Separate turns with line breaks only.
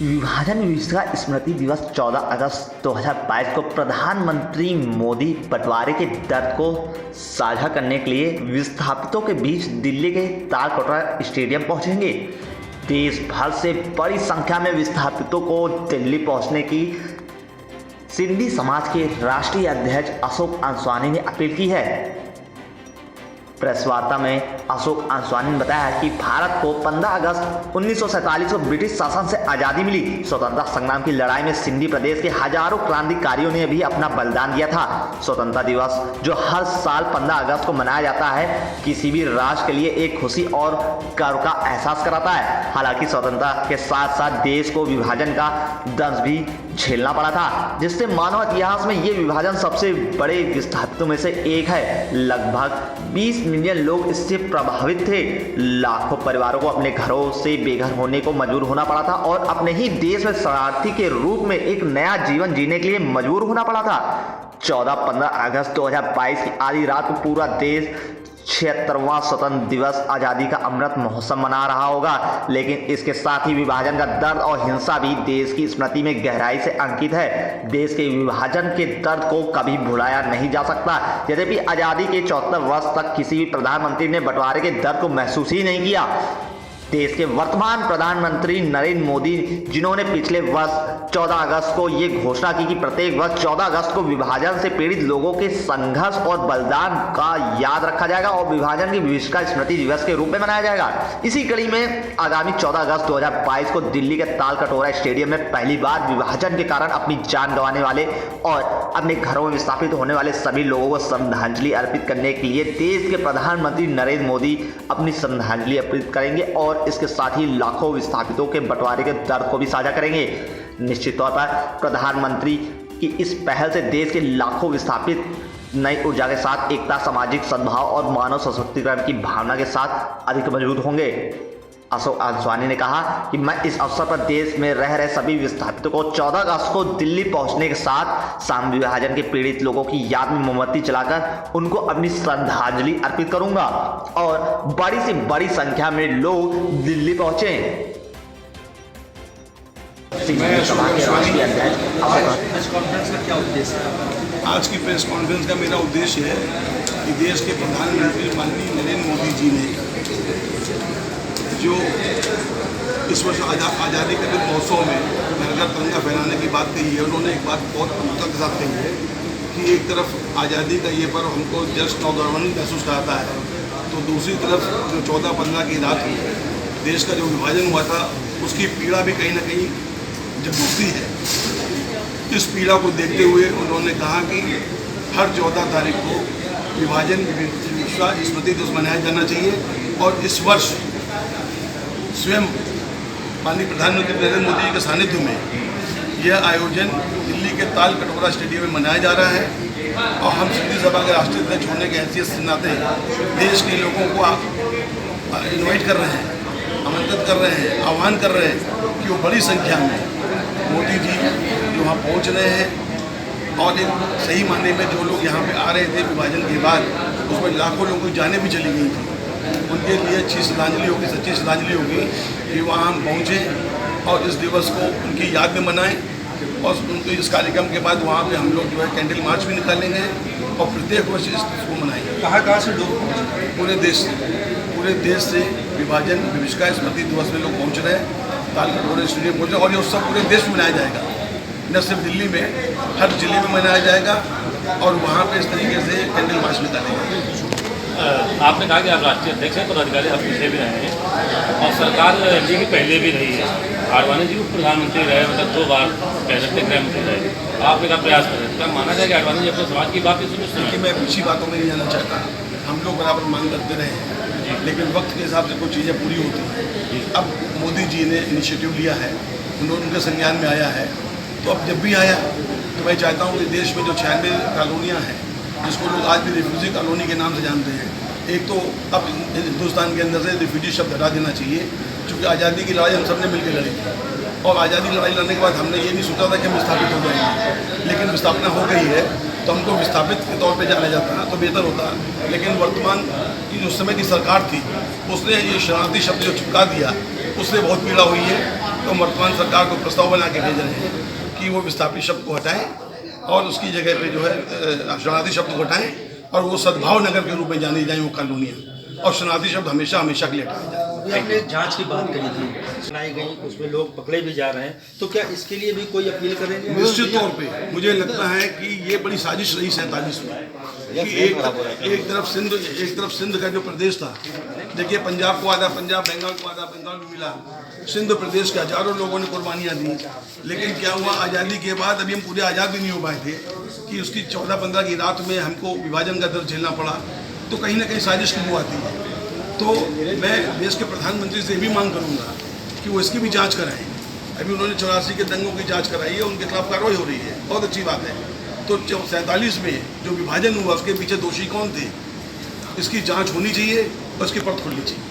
विभाजन विभीषिका स्मृति दिवस 14 अगस्त 2022 को प्रधानमंत्री मोदी बंटवारे के दर्द को साझा करने के लिए विस्थापितों के बीच दिल्ली के तालकटोरा स्टेडियम पहुंचेंगे। देश भर से बड़ी संख्या में विस्थापितों को दिल्ली पहुंचने की सिंधी समाज के राष्ट्रीय अध्यक्ष अशोक आंसवानी ने अपील की है। प्रेस वार्ता में अशोक आंसवानी ने बताया कि भारत को 15 अगस्त 1947 को ब्रिटिश शासन से आज़ादी मिली। स्वतंत्रता संग्राम की लड़ाई में सिंधी प्रदेश के हजारों क्रांतिकारियों ने भी अपना बलिदान दिया था। स्वतंत्रता दिवस जो हर साल 15 अगस्त को मनाया जाता है, किसी भी राष्ट्र के लिए एक खुशी और गर्व का एहसास कराता है। हालांकि स्वतंत्रता के साथ साथ देश को विभाजन का दंश भी झेलना पड़ा था, जिससे मानव इतिहास में ये विभाजन सबसे बड़े विस्थापितों में से एक है। लगभग 20 मिलियन लोग इससे प्रभावित थे। लाखों परिवारों को अपने घरों से बेघर होने को मजबूर होना पड़ा था और अपने ही देश में शरणार्थी के रूप में एक नया जीवन जीने के लिए मजबूर होना पड़ा था। 14-15 अगस्त 2022 की आधी रात को पूरा देश 76वां स्वतंत्र दिवस आज़ादी का अमृत महोत्सव मना रहा होगा, लेकिन इसके साथ ही विभाजन का दर्द और हिंसा भी देश की स्मृति में गहराई से अंकित है। देश के विभाजन के दर्द को कभी भुलाया नहीं जा सकता। यद्यपि आज़ादी के 74 वर्ष तक किसी भी प्रधानमंत्री ने बंटवारे के दर्द को महसूस ही नहीं किया। देश के वर्तमान प्रधानमंत्री नरेंद्र मोदी, जिन्होंने पिछले वर्ष 14 अगस्त को ये घोषणा की कि प्रत्येक वर्ष 14 अगस्त को विभाजन से पीड़ित लोगों के संघर्ष और बलिदान का याद रखा जाएगा और विभाजन की विभीषिका स्मृति दिवस के रूप में मनाया जाएगा। इसी कड़ी में आगामी 14 अगस्त 2022 को दिल्ली के तालकटोरा स्टेडियम में पहली बार विभाजन के कारण अपनी जान गंवाने वाले और अपने घरों में विस्थापित होने वाले सभी लोगों को श्रद्धांजलि अर्पित करने के लिए देश के प्रधानमंत्री नरेंद्र मोदी अपनी श्रद्धांजलि अर्पित करेंगे और इसके साथ ही लाखों विस्थापितों के बंटवारे के दर्द को भी साझा करेंगे। निश्चित तौर पर प्रधानमंत्री की इस पहल से देश के लाखों विस्थापित नई ऊर्जा के साथ एकता, सामाजिक सद्भाव और मानव सशक्तिकरण की भावना के साथ अधिक मजबूत होंगे। अशोक आंसवानी ने कहा कि मैं इस अवसर पर देश में रह रहे सभी विस्थापितों को 14 अगस्त को दिल्ली पहुंचने के साथ साम विभाजन के पीड़ित लोगों की याद में मोमबत्ती जलाकर उनको अपनी श्रद्धांजलि अर्पित करूंगा और बड़ी से बड़ी संख्या में लोग दिल्ली पहुंचे।
आज की प्रेस कॉन्फ्रेंस का मेरा उद्देश्य है कि देश के प्रधानमंत्री माननीय नरेंद्र मोदी जी ने जो इस वर्ष आज़ादी के अमृत महोत्सव में घर घर तिरंगा फहराने की बात कही है, उन्होंने एक बात बहुत प्रमुखता के साथ कही है कि एक तरफ आज़ादी का ये पर्व हमको जस्ट नौजवानी महसूस कराता है, तो दूसरी तरफ जो 14-15 की रात हुई, देश का जो विभाजन हुआ था उसकी पीड़ा भी कहीं ना कहीं जगमगती है। इस पीड़ा को देखते हुए उन्होंने कहा कि हर 14 तारीख को विभाजन विभीषिका स्मृति दिवस मनाया जाना चाहिए और इस वर्ष स्वयं माननीय प्रधानमंत्री नरेंद्र मोदी जी के सानिध्य में यह आयोजन दिल्ली के तालकटोरा स्टेडियम में मनाया जा रहा है और हम सिंधी सभा के राष्ट्रीय अध्यक्ष होने के हैसियत से नाते देश के लोगों को इनवाइट कर रहे हैं, आमंत्रित कर रहे हैं, आह्वान कर रहे हैं कि वो बड़ी संख्या में मोदी जी जो वहाँ पहुँच रहे हैं और एक सही मायने में जो लोग यहाँ पे आ रहे थे विभाजन के बाद, उसमें लाखों लोगों की जानें भी चली गई थी। उनके लिए अच्छी श्रद्धांजलि होगी, सच्ची श्रद्धांजलि होगी कि वहाँ हम पहुँचें और इस दिवस को उनकी याद में मनाएं और उनके इस कार्यक्रम के बाद वहाँ पे हम लोग जो है कैंडल मार्च भी निकालेंगे और प्रत्येक वर्ष इसको मनाएंगे।
कहाँ से लोग पहुँचे?
पूरे देश से विभाजन विभीषिका स्मृति दिवस में लोग पहुँच रहे हैं, तालकटोरा स्टेडियम पहुँच रहे हैं और ये उत्सव पूरे देश में मनाया जाएगा, न सिर्फ दिल्ली में, हर जिले में मनाया जाएगा और वहाँ पे इस तरीके से कैंडल मार्च निकालेंगे।
आपने कहा कि आप राष्ट्रीय अध्यक्ष हैं, पदाधिकारी आप पीछे भी रहे हैं और सरकार एनडीए की पहले भी रही है। आडवाणी जी उप प्रधानमंत्री रहे, मतलब 2 बार पहले गृह मंत्री रहे, आपने का प्रयास करें, क्या माना जाए कि आडवाणी जी अपने समाज की बात सुनिए?
मैं पीछी बातों में नहीं जाना चाहता, हम लोग बराबर मांग करते रहे हैं, लेकिन वक्त के हिसाब से कुछ चीज़ें पूरी होती हैं। अब मोदी जी ने इनिशिएटिव लिया है, उनके संज्ञान में आया है, तो अब जब भी आया तो मैं चाहता हूँ कि देश में जो 96 कॉलोनियाँ हैं, जिसको लोग आज भी रिफ्यूजी कॉलोनी के नाम से जानते हैं, एक तो अब हिंदुस्तान के अंदर से रिफ्यूजी शब्द हटा देना चाहिए, क्योंकि आज़ादी की लड़ाई हम सब ने मिलकर लड़ी थी और आज़ादी की लड़ाई लड़ने के बाद हमने ये नहीं सोचा था कि हम विस्थापित हो जाएंगे, लेकिन विस्थापना हो गई है तो हमको विस्थापित के तौर पे जाना जाता तो बेहतर होता। लेकिन वर्तमान की जो समय की सरकार थी उसने ये शरणार्थी शब्द जो चिपका दिया, उससे बहुत पीड़ा हुई है। तो वर्तमान सरकार को प्रस्ताव बना के भेज रहे हैं कि वो विस्थापित शब्द को हटाएं और उसकी जगह पे जो है शरणार्थी शब्द को हटाएं और वो सद्भाव नगर के रूप में जानी जाए वो कॉलोनियाँ, और शरणार्थी शब्द हमेशा हमेशा के लिए हटाए जाए।
आपने जांच की बात करी थी, सुनाई गई, उसमें लोग पकड़े भी जा रहे हैं, तो क्या इसके लिए भी कोई अपील करेंगे?
निश्चित तौर पे मुझे लगता है कि ये बड़ी साजिश रही 47 में कि एक तरफ सिंध का जो प्रदेश था, देखिए पंजाब को आधा पंजाब, बंगाल को आधा बंगाल में मिला, सिंध प्रदेश के हजारों लोगों ने कुर्बानियाँ दी। लेकिन क्या हुआ, आज़ादी के बाद अभी हम पूरे आज़ाद भी नहीं हो पाए थे कि उसकी 14-15 की रात में हमको विभाजन का दर्द झेलना पड़ा। तो कहीं ना कहीं साजिश की वो आती है। तो मैं देश के प्रधानमंत्री से भी मांग करूंगा कि वो इसकी भी जांच कराएं। अभी उन्होंने 84 के दंगों की जांच कराई है, उनके खिलाफ कार्रवाई हो रही है, बहुत अच्छी बात है। तो 47 में जो विभाजन हुआ उसके पीछे दोषी कौन थे, इसकी जांच होनी चाहिए और इसकी परत खुलनी चाहिए।